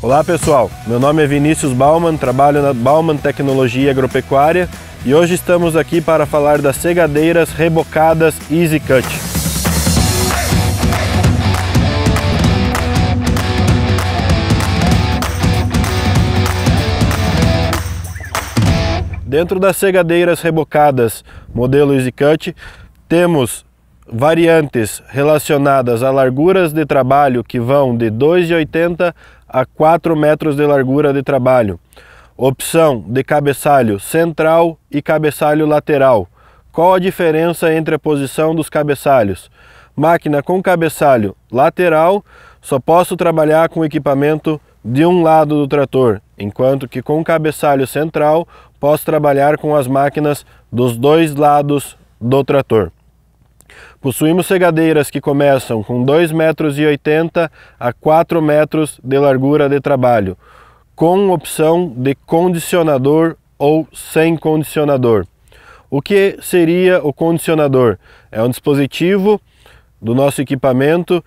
Olá pessoal, meu nome é Vinícius Baumann, trabalho na Baumann Tecnologia Agropecuária e hoje estamos aqui para falar das segadeiras rebocadas Easy Cut. Dentro das segadeiras rebocadas modelo Easy Cut, temos variantes relacionadas a larguras de trabalho que vão de 2,80 a 4 metros de largura de trabalho. Opção de cabeçalho central e cabeçalho lateral. Qual a diferença entre a posição dos cabeçalhos? Máquina com cabeçalho lateral, só posso trabalhar com equipamento de um lado do trator, enquanto que com cabeçalho central posso trabalhar com as máquinas dos dois lados do trator. Possuímos segadeiras que começam com 2,80 metros a 4 metros de largura de trabalho, com opção de condicionador ou sem condicionador. O que seria o condicionador? É um dispositivo do nosso equipamento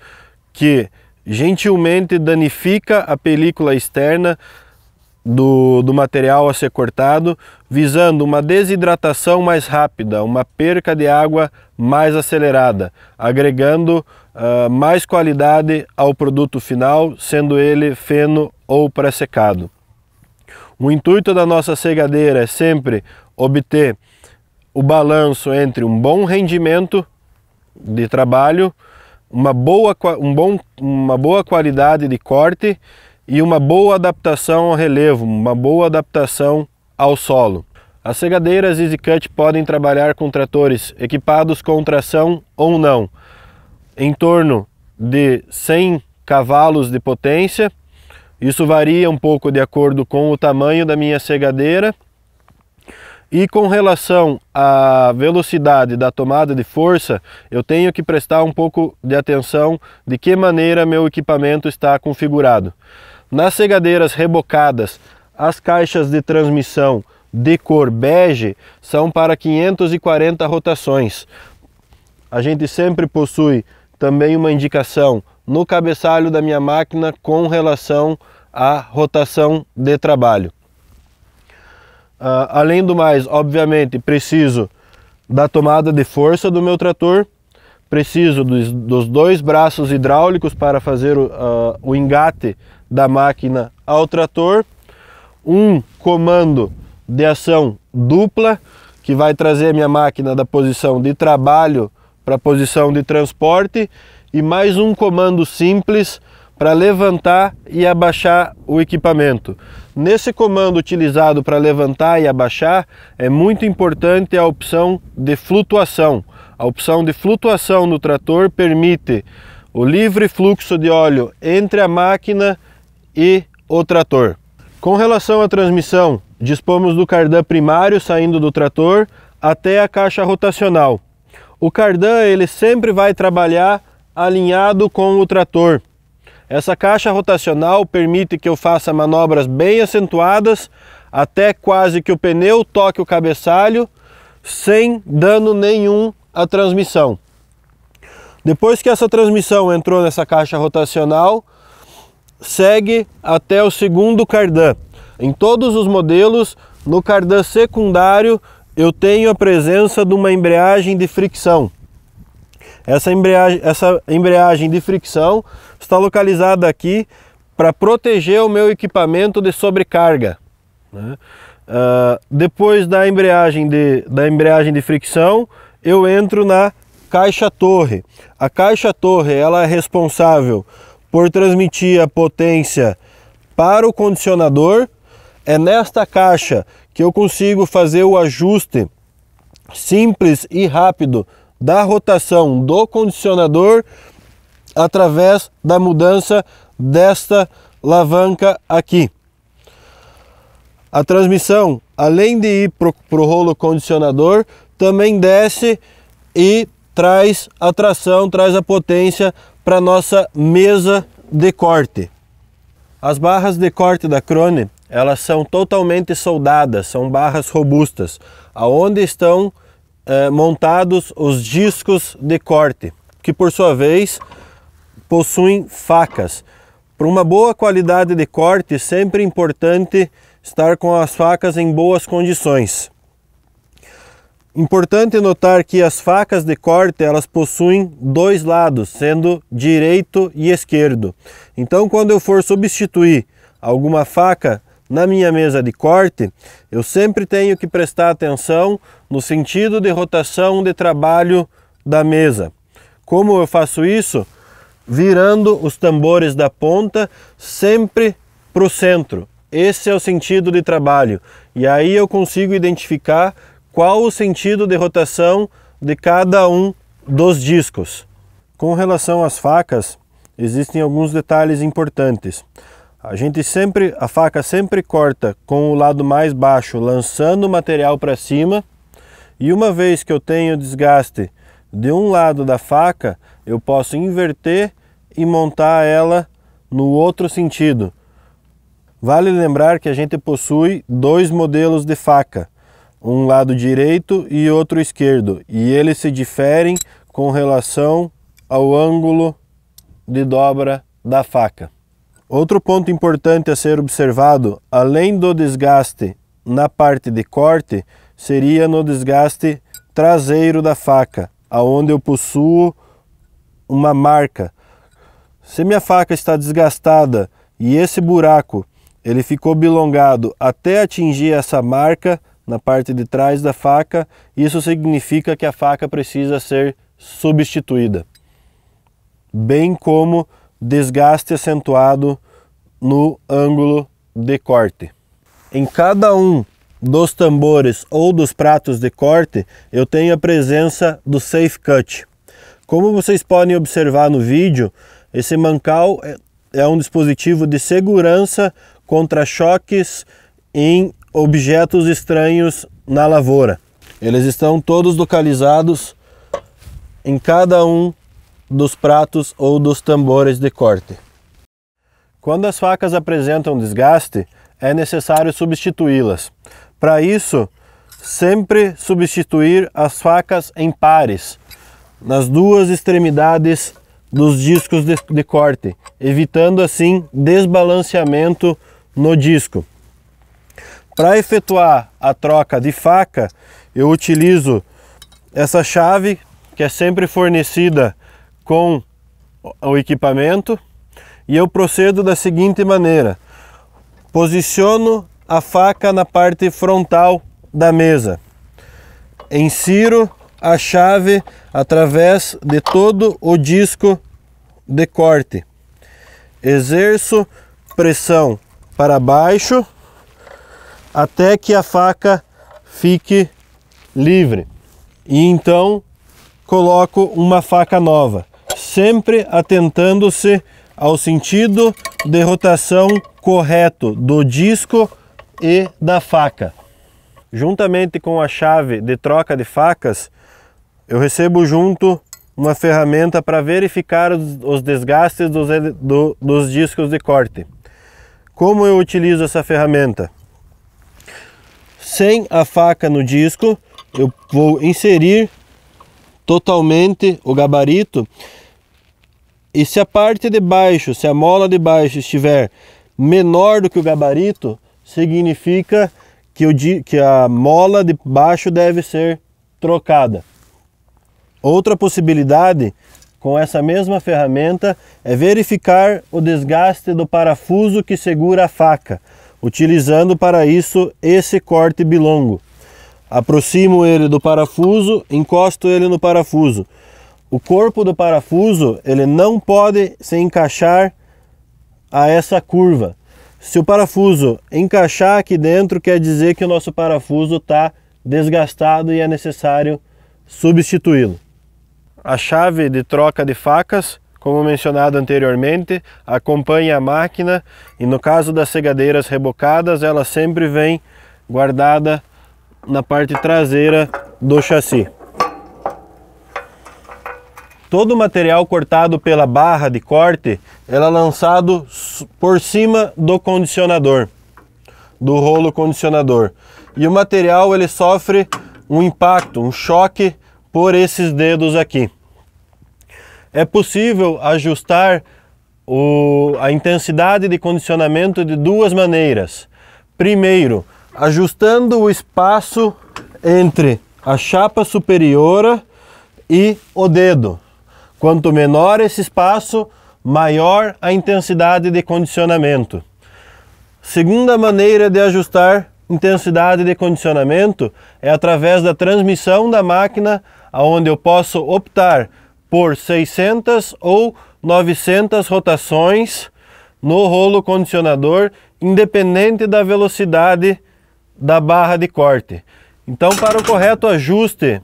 que gentilmente danifica a película externa do material a ser cortado, visando uma desidratação mais rápida, uma perca de água mais acelerada, agregando mais qualidade ao produto final, sendo ele feno ou pré-secado. O intuito da nossa segadeira é sempre obter o balanço entre um bom rendimento de trabalho, uma boa qualidade de corte e uma boa adaptação ao relevo, uma boa adaptação ao solo. As segadeiras Easy Cut podem trabalhar com tratores equipados com tração ou não, em torno de 100 cavalos de potência. Isso varia um pouco de acordo com o tamanho da minha segadeira. E com relação à velocidade da tomada de força, eu tenho que prestar um pouco de atenção de que maneira meu equipamento está configurado. Nas segadeiras rebocadas, as caixas de transmissão de cor bege são para 540 rotações. A gente sempre possui também uma indicação no cabeçalho da minha máquina com relação à rotação de trabalho. Além do mais, obviamente, preciso da tomada de força do meu trator, preciso dos dois braços hidráulicos para fazer o engate da máquina ao trator, um comando de ação dupla, que vai trazer a minha máquina da posição de trabalho para a posição de transporte, e mais um comando simples para levantar e abaixar o equipamento. Nesse comando utilizado para levantar e abaixar, é muito importante a opção de flutuação. A opção de flutuação no trator permite o livre fluxo de óleo entre a máquina e o trator. Com relação à transmissão, dispomos do cardan primário saindo do trator até a caixa rotacional. O cardan ele sempre vai trabalhar alinhado com o trator. Essa caixa rotacional permite que eu faça manobras bem acentuadas até quase que o pneu toque o cabeçalho sem dano nenhum à transmissão. Depois que essa transmissão entrou nessa caixa rotacional, segue até o segundo cardan. Em todos os modelos, no cardan secundário, eu tenho a presença de uma embreagem de fricção. Essa embreagem de fricção está localizada aqui para proteger o meu equipamento de sobrecarga, né? Depois da embreagem de fricção, eu entro na caixa torre. A caixa torre ela é responsável por transmitir a potência para o condicionador. É nesta caixa que eu consigo fazer o ajuste simples e rápido da rotação do condicionador através da mudança desta alavanca aqui. A transmissão, além de ir para o rolo condicionador, também desce e traz a tração, traz a potência para a nossa mesa de corte. As barras de corte da Krone, elas são totalmente soldadas, são barras robustas, aonde estão montados os discos de corte, que por sua vez possuem facas. Para uma boa qualidade de corte, sempre é importante estar com as facas em boas condições. Importante notar que as facas de corte elas possuem dois lados, sendo direito e esquerdo. Então, quando eu for substituir alguma faca na minha mesa de corte, eu sempre tenho que prestar atenção no sentido de rotação de trabalho da mesa. Como eu faço isso? Virando os tambores da ponta sempre para o centro. Esse é o sentido de trabalho. E aí eu consigo identificar qual o sentido de rotação de cada um dos discos. Com relação às facas, existem alguns detalhes importantes. A faca sempre corta com o lado mais baixo, lançando o material para cima. E uma vez que eu tenho desgaste de um lado da faca, eu posso inverter e montar ela no outro sentido. Vale lembrar que a gente possui dois modelos de faca, um lado direito e outro esquerdo, e eles se diferem com relação ao ângulo de dobra da faca. Outro ponto importante a ser observado, além do desgaste na parte de corte, seria no desgaste traseiro da faca, aonde eu possuo uma marca. Se minha faca está desgastada e esse buraco ele ficou bilongado até atingir essa marca na parte de trás da faca, isso significa que a faca precisa ser substituída. Bem como desgaste acentuado no ângulo de corte. Em cada um dos tambores ou dos pratos de corte, eu tenho a presença do Safe Cut. Como vocês podem observar no vídeo, esse mancal é um dispositivo de segurança contra choques em objetos estranhos na lavoura. Eles estão todos localizados em cada um dos pratos ou dos tambores de corte. Quando as facas apresentam desgaste, é necessário substituí-las. Para isso, sempre substituir as facas em pares, nas duas extremidades dos discos de corte, evitando assim desbalanceamento no disco. Para efetuar a troca de faca, eu utilizo essa chave que é sempre fornecida com o equipamento e eu procedo da seguinte maneira: posiciono a faca na parte frontal da mesa, insiro a chave através de todo o disco de corte, exerço pressão para baixo até que a faca fique livre e então coloco uma faca nova, sempre atentando-se ao sentido de rotação correto do disco e da faca. Juntamente com a chave de troca de facas, eu recebo junto uma ferramenta para verificar os desgastes dos discos de corte. Como eu utilizo essa ferramenta? Sem a faca no disco, eu vou inserir totalmente o gabarito e se a parte de baixo, se a mola de baixo estiver menor do que o gabarito, significa que a mola de baixo deve ser trocada. Outra possibilidade com essa mesma ferramenta é verificar o desgaste do parafuso que segura a faca, utilizando para isso esse corte bilongo. Aproximo ele do parafuso, encosto ele no parafuso. O corpo do parafuso ele não pode se encaixar a essa curva. Se o parafuso encaixar aqui dentro, quer dizer que o nosso parafuso está desgastado e é necessário substituí-lo. A chave de troca de facas, como mencionado anteriormente, acompanha a máquina e no caso das segadeiras rebocadas, ela sempre vem guardada na parte traseira do chassi. Todo o material cortado pela barra de corte é lançado por cima do condicionador, do rolo condicionador. E o material ele sofre um impacto, um choque por esses dedos aqui. É possível ajustar a intensidade de condicionamento de duas maneiras. Primeiro, ajustando o espaço entre a chapa superior e o dedo. Quanto menor esse espaço, maior a intensidade de condicionamento. Segunda maneira de ajustar intensidade de condicionamento é através da transmissão da máquina, onde eu posso optar por 600 ou 900 rotações no rolo condicionador, independente da velocidade da barra de corte. Então, para o correto ajuste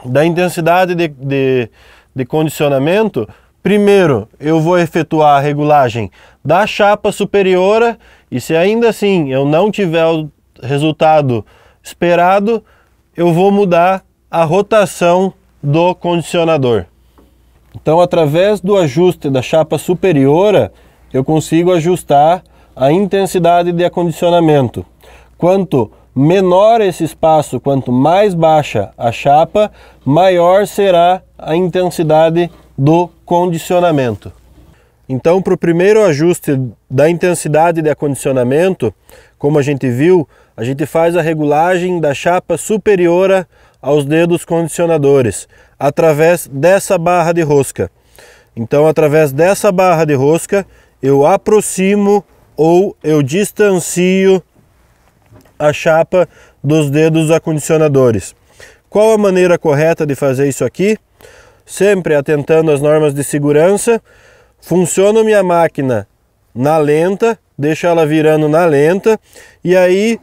da intensidade de condicionamento, primeiro eu vou efetuar a regulagem da chapa superior e, se ainda assim eu não tiver o resultado esperado, eu vou mudar a rotação do condicionador. Então, através do ajuste da chapa superior, eu consigo ajustar a intensidade de acondicionamento. Quanto menor esse espaço, quanto mais baixa a chapa, maior será a intensidade do condicionamento. Então, para o primeiro ajuste da intensidade de acondicionamento, como a gente viu, a gente faz a regulagem da chapa superior aos dedos condicionadores, através dessa barra de rosca. Então, através dessa barra de rosca, eu aproximo ou eu distancio a chapa dos dedos acondicionadores. Qual a maneira correta de fazer isso aqui? Sempre atentando às normas de segurança. Funciono minha máquina na lenta, deixo ela virando na lenta, e aí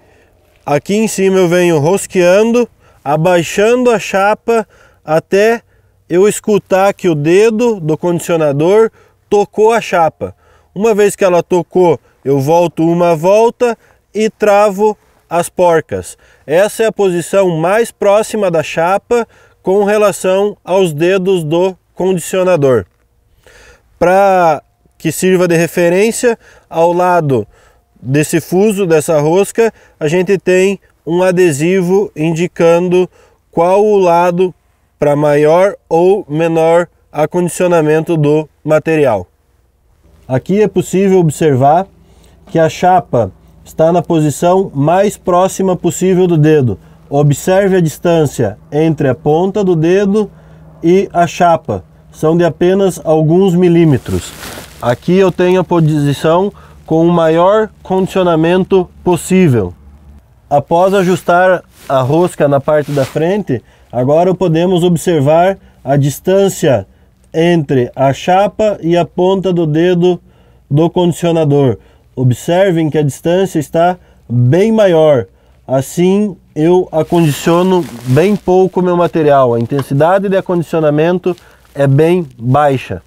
aqui em cima eu venho rosqueando, abaixando a chapa até eu escutar que o dedo do condicionador tocou a chapa. Uma vez que ela tocou, eu volto uma volta e travo as porcas. Essa é a posição mais próxima da chapa com relação aos dedos do condicionador. Para que sirva de referência, ao lado desse fuso, dessa rosca, a gente tem um adesivo indicando qual o lado para maior ou menor acondicionamento do material. Aqui é possível observar que a chapa está na posição mais próxima possível do dedo. Observe a distância entre a ponta do dedo e a chapa. São de apenas alguns milímetros. Aqui eu tenho a posição com o maior condicionamento possível. Após ajustar a rosca na parte da frente, agora podemos observar a distância entre a chapa e a ponta do dedo do condicionador. Observem que a distância está bem maior. Assim eu acondiciono bem pouco meu material. A intensidade de acondicionamento é bem baixa.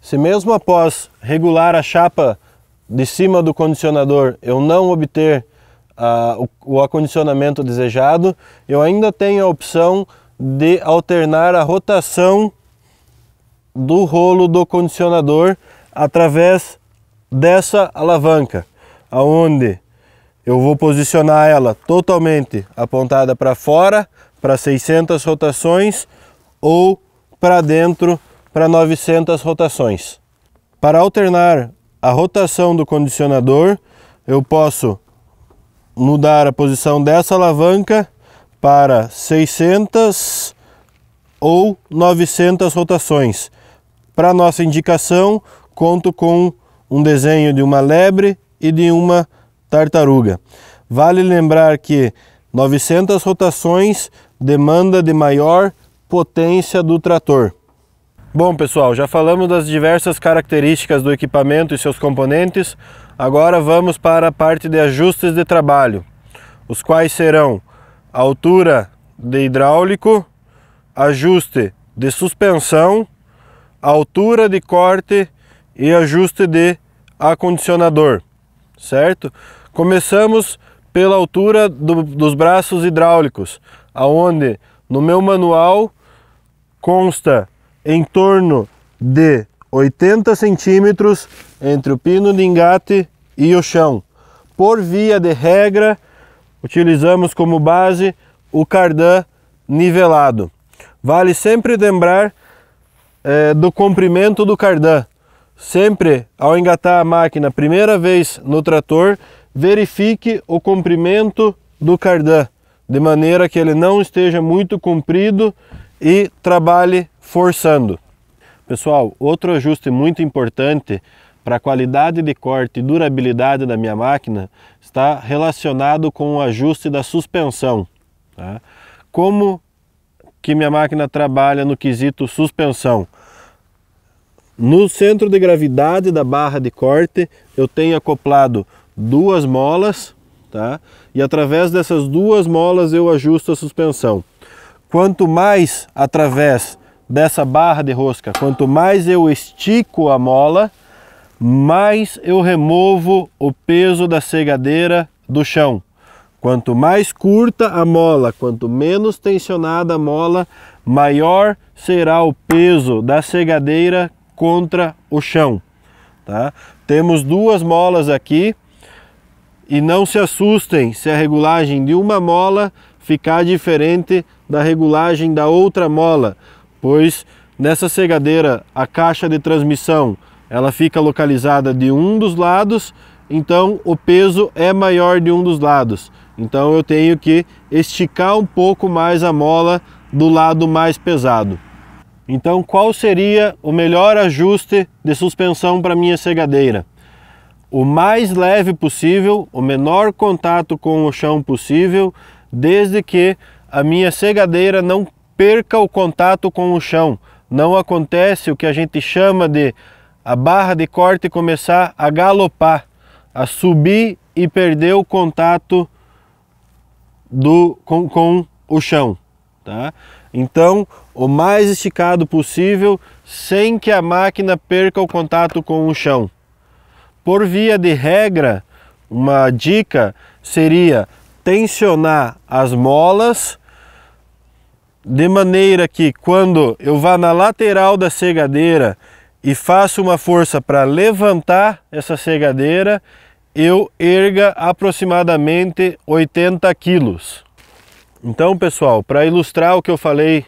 Se mesmo após regular a chapa de cima do condicionador eu não obter o acondicionamento desejado, eu ainda tenho a opção de alternar a rotação do rolo do condicionador através dessa alavanca, aonde eu vou posicionar ela totalmente apontada para fora, para 600 rotações, ou para dentro, para 900 rotações. Para alternar a rotação do condicionador, eu posso mudar a posição dessa alavanca para 600 ou 900 rotações. Para nossa indicação, conto com um desenho de uma lebre e de uma tartaruga. Vale lembrar que 900 rotações demanda de maior potência do trator. Bom, pessoal, já falamos das diversas características do equipamento e seus componentes. Agora vamos para a parte de ajustes de trabalho, os quais serão a altura de hidráulico, ajuste de suspensão, altura de corte e ajuste de acondicionador, certo? Começamos pela altura dos braços hidráulicos, aonde no meu manual consta em torno de 80 centímetros entre o pino de engate e o chão. Por via de regra, utilizamos como base o cardan nivelado. Vale sempre lembrar do comprimento do cardan. sempre ao engatar a máquina a primeira vez no trator, verifique o comprimento do cardan, de maneira que ele não esteja muito comprido e trabalhe forçando. Pessoal, outro ajuste muito importante para a qualidade de corte e durabilidade da minha máquina está relacionado com o ajuste da suspensão. Tá? Como que minha máquina trabalha no quesito suspensão? No centro de gravidade da barra de corte eu tenho acoplado duas molas, tá? E através dessas duas molas eu ajusto a suspensão. Quanto mais através dessa barra de rosca, quanto mais eu estico a mola, mais eu removo o peso da cegadeira do chão. Quanto mais curta a mola, quanto menos tensionada a mola, maior será o peso da cegadeira contra o chão. Tá? Temos duas molas aqui e não se assustem se a regulagem de uma mola ficar diferente da regulagem da outra mola, pois nessa cegadeira a caixa de transmissão ela fica localizada de um dos lados, então o peso é maior de um dos lados. Então eu tenho que esticar um pouco mais a mola do lado mais pesado. Então qual seria o melhor ajuste de suspensão para minha cegadeira? O mais leve possível, o menor contato com o chão possível, desde que a minha cegadeira não perca o contato com o chão. Não acontece o que a gente chama de a barra de corte começar a galopar, a subir e perder o contato com o chão. Tá? Então, o mais esticado possível, sem que a máquina perca o contato com o chão. Por via de regra, uma dica seria tensionar as molas de maneira que quando eu vá na lateral da cegadeira e faço uma força para levantar essa cegadeira, eu erga aproximadamente 80 quilos. Então, pessoal, para ilustrar o que eu falei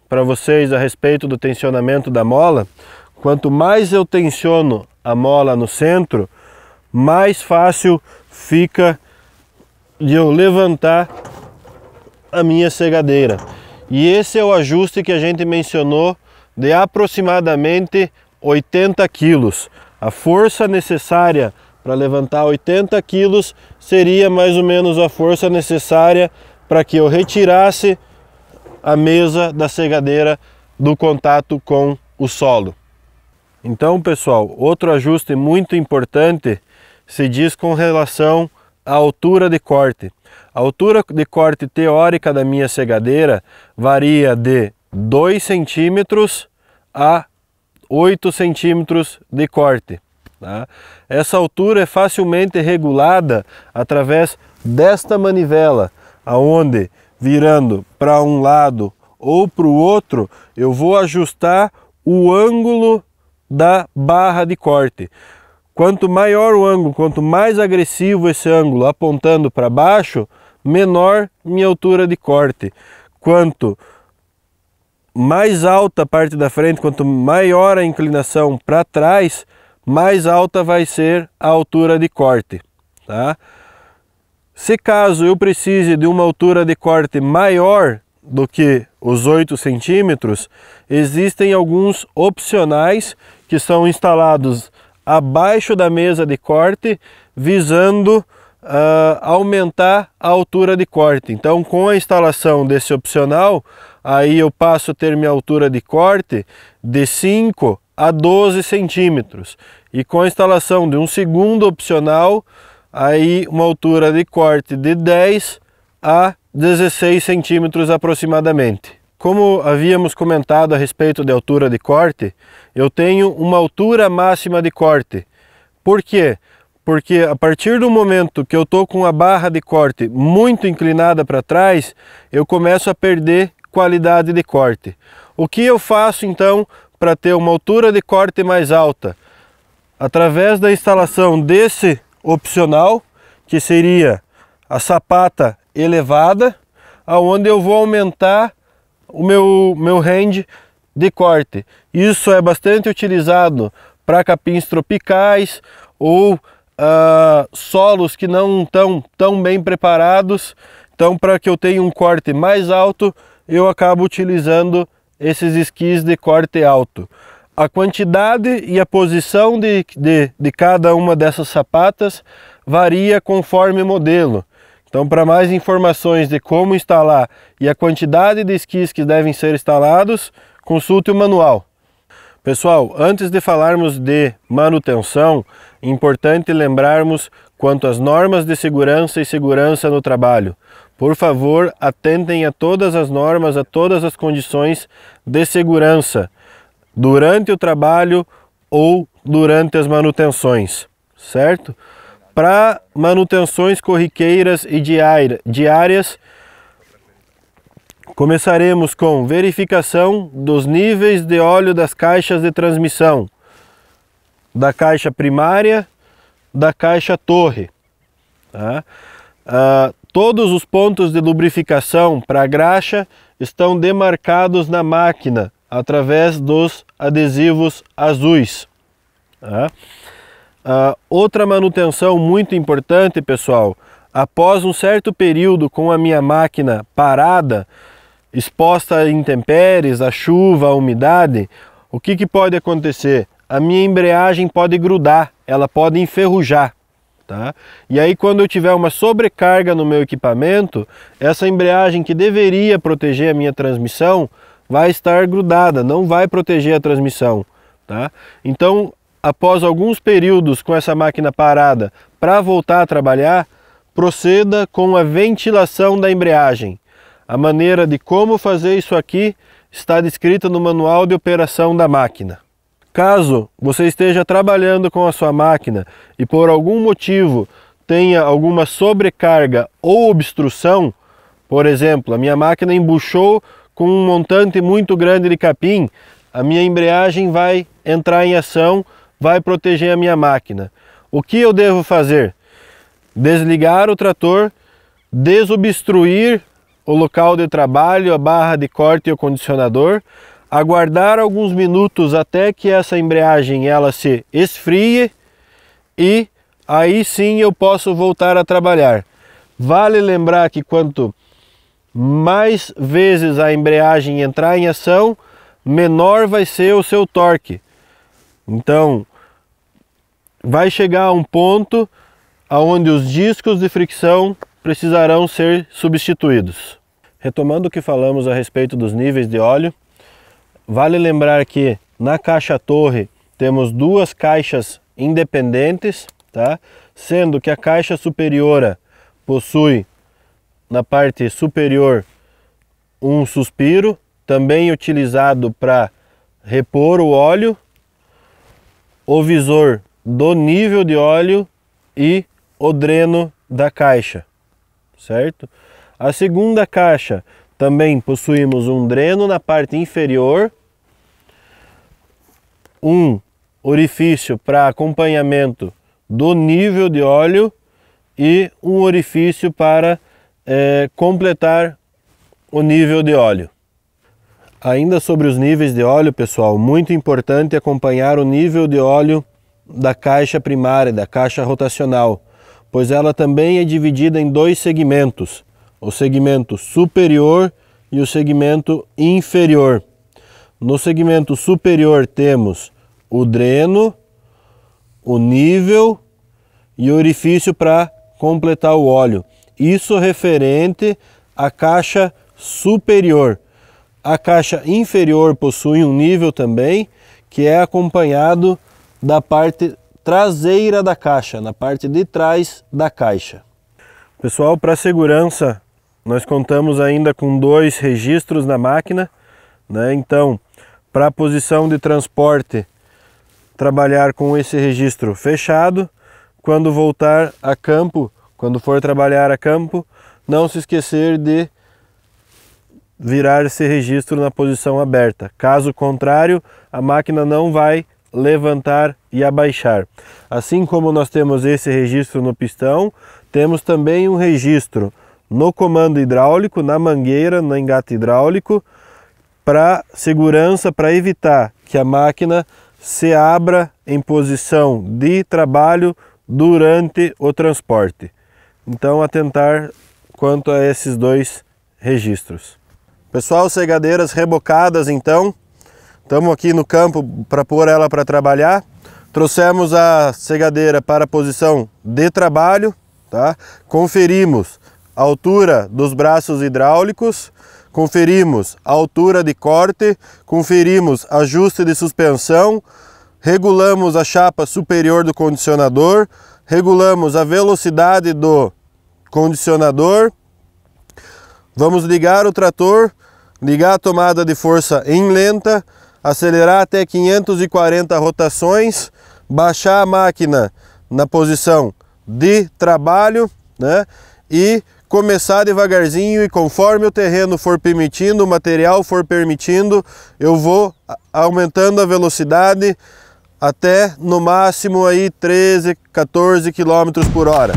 para vocês a respeito do tensionamento da mola, quanto mais eu tensiono a mola no centro, mais fácil fica de eu levantar a minha cegadeira. E esse é o ajuste que a gente mencionou de aproximadamente 80 quilos. A força necessária para levantar 80 quilos seria mais ou menos a força necessária para que eu retirasse a mesa da cegadeira do contato com o solo. Então, pessoal, outro ajuste muito importante se diz com relação à altura de corte. A altura de corte teórica da minha cegadeira varia de 2 centímetros a 8 centímetros de corte. Tá? Essa altura é facilmente regulada através desta manivela, aonde virando para um lado ou para o outro, eu vou ajustar o ângulo da barra de corte. Quanto maior o ângulo, quanto mais agressivo esse ângulo apontando para baixo, menor minha altura de corte. Quanto mais alta a parte da frente, quanto maior a inclinação para trás, mais alta vai ser a altura de corte. Tá? Se caso eu precise de uma altura de corte maior do que os 8 centímetros, existem alguns opcionais que são instalados abaixo da mesa de corte, visando aumentar a altura de corte. Então, com a instalação desse opcional, aí eu passo a ter minha altura de corte de 5 a 12 centímetros. E com a instalação de um segundo opcional, aí uma altura de corte de 10 a 16 centímetros aproximadamente. Como havíamos comentado a respeito de altura de corte, eu tenho uma altura máxima de corte. Por quê? Porque a partir do momento que eu estou com a barra de corte muito inclinada para trás, eu começo a perder qualidade de corte. O que eu faço então para ter uma altura de corte mais alta? Através da instalação desse opcional, que seria a sapata elevada, aonde eu vou aumentar o meu range de corte. Isso é bastante utilizado para capins tropicais ou solos que não estão tão bem preparados. Então, para que eu tenha um corte mais alto, eu acabo utilizando esses esquis de corte alto. A quantidade e a posição de cada uma dessas sapatas varia conforme modelo. Então, para mais informações de como instalar e a quantidade de esquis que devem ser instalados, consulte o manual. Pessoal, antes de falarmos de manutenção, é importante lembrarmos quanto às normas de segurança e segurança no trabalho. Por favor, atentem a todas as normas, a todas as condições de segurança durante o trabalho ou durante as manutenções, certo? Para manutenções corriqueiras e diárias, começaremos com verificação dos níveis de óleo das caixas de transmissão, da caixa primária, da caixa torre. Tá? Todos os pontos de lubrificação para a graxa estão demarcados na máquina através dos adesivos azuis. Tá? Outra manutenção muito importante, pessoal, após um certo período com a minha máquina parada, exposta a intempéries, a chuva, a umidade, o que pode acontecer? A minha embreagem pode grudar, ela pode enferrujar. Tá? E aí, quando eu tiver uma sobrecarga no meu equipamento, essa embreagem que deveria proteger a minha transmissão vai estar grudada, não vai proteger a transmissão. Tá? Então, após alguns períodos com essa máquina parada, para voltar a trabalhar, proceda com a ventilação da embreagem. A maneira de como fazer isso aqui está descrita no manual de operação da máquina. Caso você esteja trabalhando com a sua máquina e por algum motivo tenha alguma sobrecarga ou obstrução, por exemplo, a minha máquina embuchou com um montante muito grande de capim, a minha embreagem vai entrar em ação, vai proteger a minha máquina. O que eu devo fazer? Desligar o trator, desobstruir o local de trabalho, a barra de corte e o condicionador, aguardar alguns minutos até que essa embreagem ela se esfrie e aí sim eu posso voltar a trabalhar. Vale lembrar que quanto mais vezes a embreagem entrar em ação, menor vai ser o seu torque. Então, vai chegar a um ponto onde os discos de fricção precisarão ser substituídos. Retomando o que falamos a respeito dos níveis de óleo, vale lembrar que na caixa torre temos duas caixas independentes, tá? Sendo que a caixa superior possui na parte superior um suspiro, também utilizado para repor o óleo, o visor do nível de óleo e o dreno da caixa, certo? A segunda caixa também possuímos um dreno na parte inferior, um orifício para acompanhamento do nível de óleo e um orifício para completar o nível de óleo. Ainda sobre os níveis de óleo, pessoal, muito importante acompanhar o nível de óleo da caixa primária, da caixa rotacional, pois ela também é dividida em dois segmentos, o segmento superior e o segmento inferior. No segmento superior temos o dreno, o nível e o orifício para completar o óleo. Isso referente à caixa superior. A caixa inferior possui um nível também, que é acompanhado da parte traseira da caixa, na parte de trás da caixa. Pessoal, para segurança, nós contamos ainda com dois registros na máquina, né? Então, para a posição de transporte, trabalhar com esse registro fechado. Quando voltar a campo, quando for trabalhar a campo, não se esquecer de virar esse registro na posição aberta. Caso contrário, a máquina não vai levantar e abaixar. Assim como nós temos esse registro no pistão, temos também um registro no comando hidráulico, na mangueira, no engate hidráulico, para segurança, para evitar que a máquina se abra em posição de trabalho durante o transporte. Então, atentar quanto a esses dois registros. Pessoal, segadeiras rebocadas então. Estamos aqui no campo para pôr ela para trabalhar. Trouxemos a segadeira para a posição de trabalho, tá? Conferimos a altura dos braços hidráulicos, conferimos a altura de corte, conferimos ajuste de suspensão, regulamos a chapa superior do condicionador, regulamos a velocidade do condicionador. Vamos ligar o trator, ligar a tomada de força em lenta, acelerar até 540 rotações, baixar a máquina na posição de trabalho, né? E começar devagarzinho, e conforme o terreno for permitindo, o material for permitindo, eu vou aumentando a velocidade até no máximo aí 13, 14 km por hora.